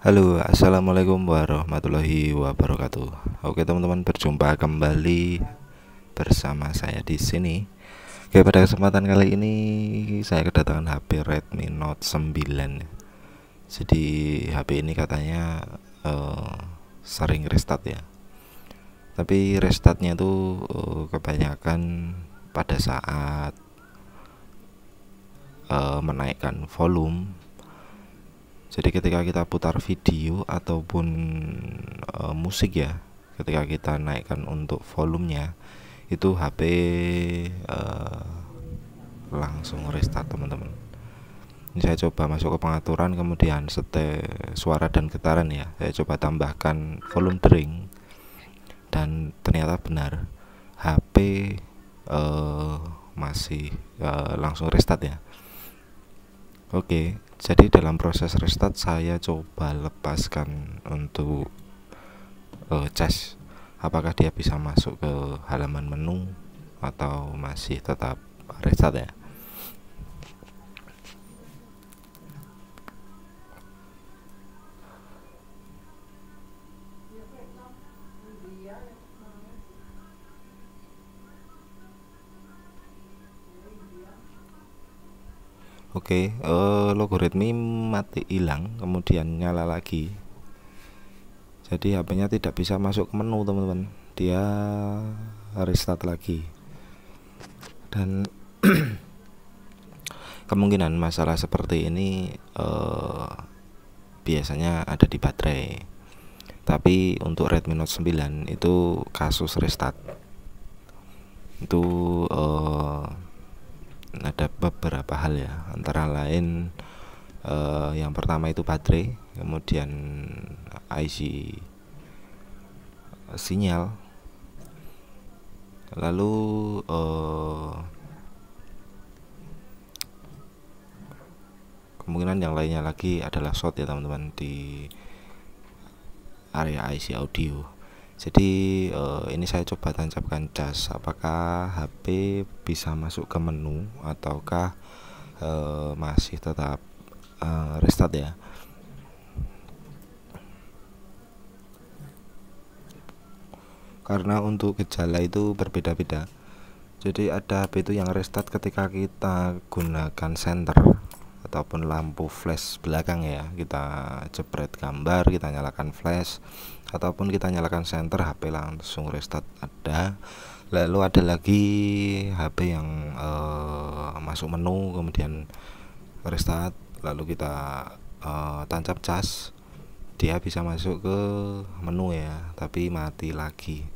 Halo, assalamualaikum warahmatullahi wabarakatuh. Oke teman-teman, berjumpa kembali bersama saya di sini. Oke, pada kesempatan kali ini saya kedatangan HP Redmi Note 9. Jadi HP ini katanya sering restart ya. Tapi restartnya tuh kebanyakan pada saat menaikkan volume. Jadi ketika kita putar video ataupun musik ya, ketika kita naikkan untuk volumenya, itu HP langsung restart teman-teman. Ini saya coba masuk ke pengaturan, kemudian setel suara dan getaran ya. Saya coba tambahkan volume dering dan ternyata benar HP masih langsung restart ya. Oke, jadi dalam proses restart saya coba lepaskan untuk cas apakah dia bisa masuk ke halaman menu atau masih tetap restart ya. Oke, logo Redmi mati hilang, kemudian nyala lagi. Jadi HP-nya tidak bisa masuk ke menu teman-teman. Dia restart lagi. Dan kemungkinan masalah seperti ini biasanya ada di baterai. Tapi untuk Redmi Note 9 itu kasus restart itu ada beberapa hal ya, antara lain yang pertama itu baterai, kemudian IC sinyal, lalu kemungkinan yang lainnya lagi adalah short ya teman-teman di area IC audio. Jadi ini saya coba tancapkan cas apakah HP bisa masuk ke menu ataukah masih tetap restart ya. Karena untuk gejala itu berbeda-beda. Jadi ada HP itu yang restart ketika kita gunakan senter ataupun lampu flash belakang ya. Kita jepret gambar, kita nyalakan flash ataupun kita nyalakan senter, HP langsung restart ada. Lalu ada lagi HP yang masuk menu kemudian restart, lalu kita tancap cas, dia bisa masuk ke menu ya, tapi mati lagi.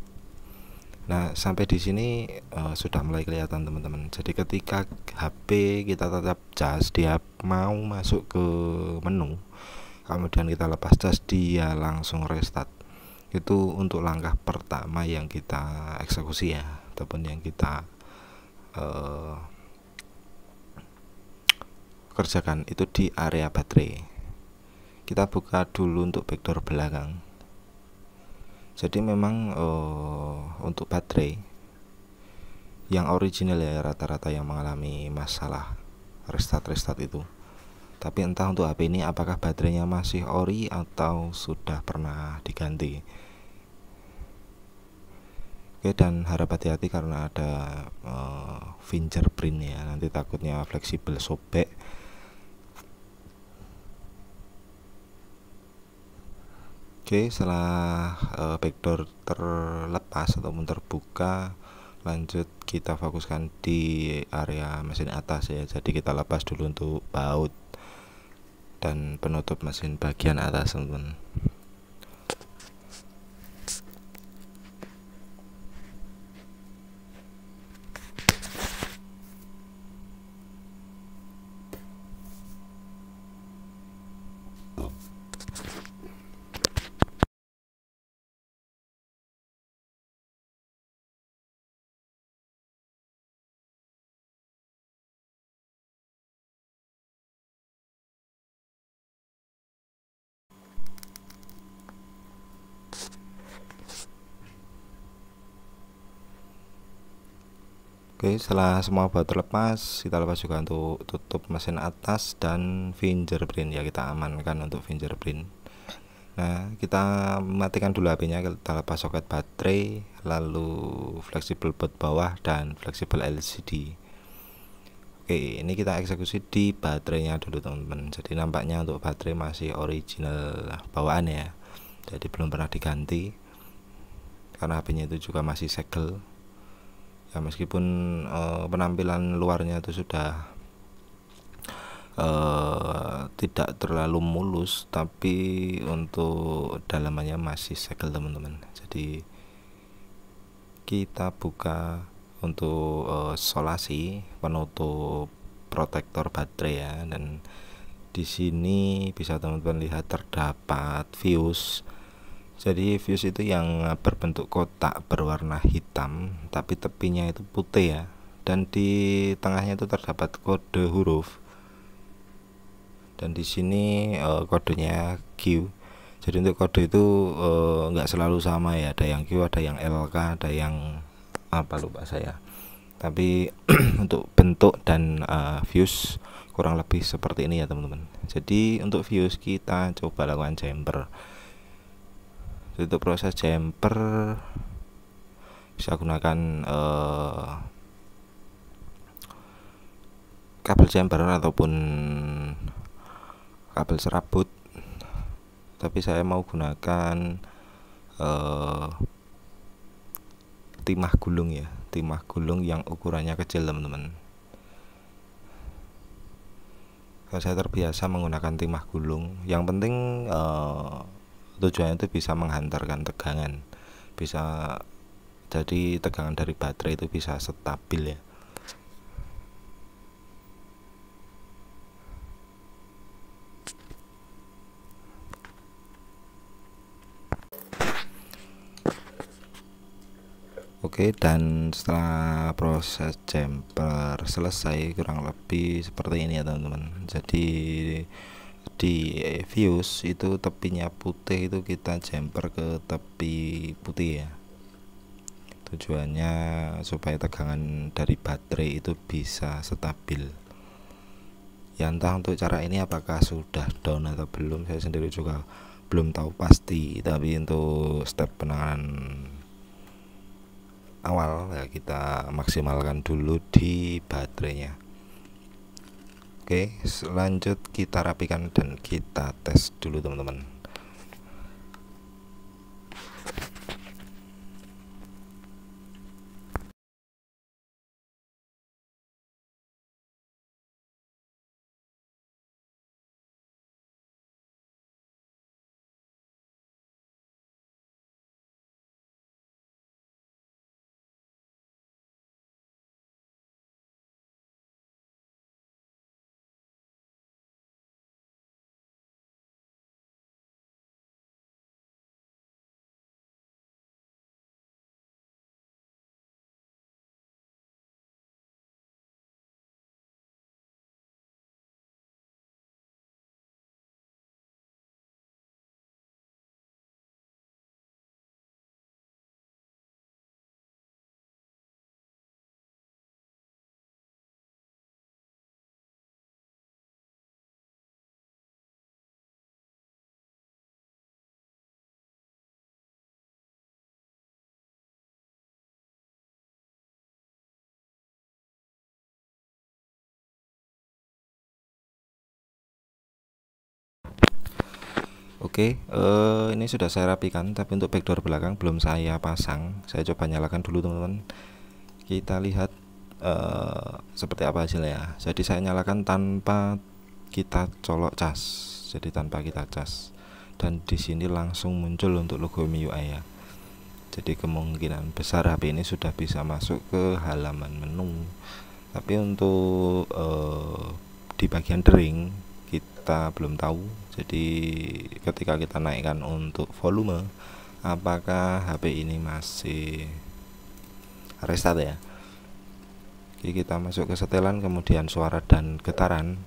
Nah, sampai di sini sudah mulai kelihatan teman-teman. Jadi ketika HP kita tetap cas, dia mau masuk ke menu, kemudian kita lepas cas, dia langsung restart. Itu untuk langkah pertama yang kita eksekusi ya, ataupun yang kita kerjakan itu di area baterai. Kita buka dulu untuk backdoor belakang. Jadi memang untuk baterai yang original ya rata-rata yang mengalami masalah restart itu. Tapi entah untuk HP ini apakah baterainya masih ori atau sudah pernah diganti. Oke, dan harap hati-hati karena ada fingerprint ya, nanti takutnya fleksibel sobek. Oke, setelah backdoor terlepas ataupun terbuka, lanjut kita fokuskan di area mesin atas ya. Jadi kita lepas dulu untuk baut dan penutup mesin bagian atas teman-teman. Oke, setelah semua baut terlepas, kita lepas juga untuk tutup mesin atas dan fingerprint ya, kita amankan untuk fingerprint. Nah, kita matikan dulu HP-nya, kita lepas soket baterai, lalu fleksibel baut bawah dan fleksibel LCD. Oke, ini kita eksekusi di baterainya dulu teman-teman. Jadi nampaknya untuk baterai masih original bawaan ya, jadi belum pernah diganti karena HP-nya itu juga masih segel ya, meskipun penampilan luarnya itu sudah tidak terlalu mulus, tapi untuk dalamannya masih segel teman-teman. Jadi kita buka untuk solasi penutup protektor baterai ya, dan di sini bisa teman-teman lihat terdapat fuse. Jadi fuse itu yang berbentuk kotak berwarna hitam tapi tepinya itu putih ya, dan di tengahnya itu terdapat kode huruf, dan di sini kodenya Q. Jadi untuk kode itu nggak selalu sama ya, ada yang Q, ada yang LK, ada yang apa lupa saya, tapi untuk bentuk dan fuse kurang lebih seperti ini ya teman-teman. Jadi untuk fuse kita coba lakukan jumper. Untuk proses jumper bisa gunakan kabel jumper ataupun kabel serabut, tapi saya mau gunakan timah gulung ya, timah gulung yang ukurannya kecil teman-teman. Kalau saya terbiasa menggunakan timah gulung, yang penting tujuannya itu bisa menghantarkan tegangan, bisa jadi tegangan dari baterai itu bisa stabil ya. Oke, dan setelah proses jumper selesai kurang lebih seperti ini ya teman-teman. Jadi di fuse itu tepinya putih, itu kita jumper ke tepi putih ya, tujuannya supaya tegangan dari baterai itu bisa stabil ya. Entah untuk cara ini apakah sudah down atau belum, saya sendiri juga belum tahu pasti, tapi untuk step penanganan awal ya kita maksimalkan dulu di baterainya. Oke, selanjut kita rapikan dan kita tes dulu teman-teman. Oke, ini sudah saya rapikan, tapi untuk backdoor belakang belum saya pasang. Saya coba nyalakan dulu teman-teman. Kita lihat seperti apa hasilnya. Jadi saya nyalakan tanpa kita colok cas, jadi tanpa kita cas, dan di sini langsung muncul untuk logo MIUI ya. Jadi kemungkinan besar HP ini sudah bisa masuk ke halaman menu. Tapi untuk di bagian dering kita belum tahu. Jadi ketika kita naikkan untuk volume, apakah HP ini masih restart ya. Jadi kita masuk ke setelan, kemudian suara dan getaran,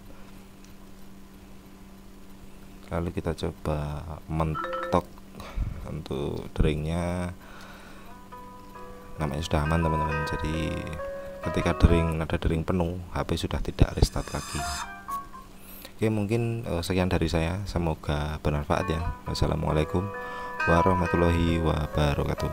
lalu kita coba mentok untuk deringnya. Namanya sudah aman teman-teman, jadi ketika nada dering penuh, HP sudah tidak restart lagi. Oke, mungkin sekian dari saya, semoga bermanfaat ya. Wassalamualaikum warahmatullahi wabarakatuh.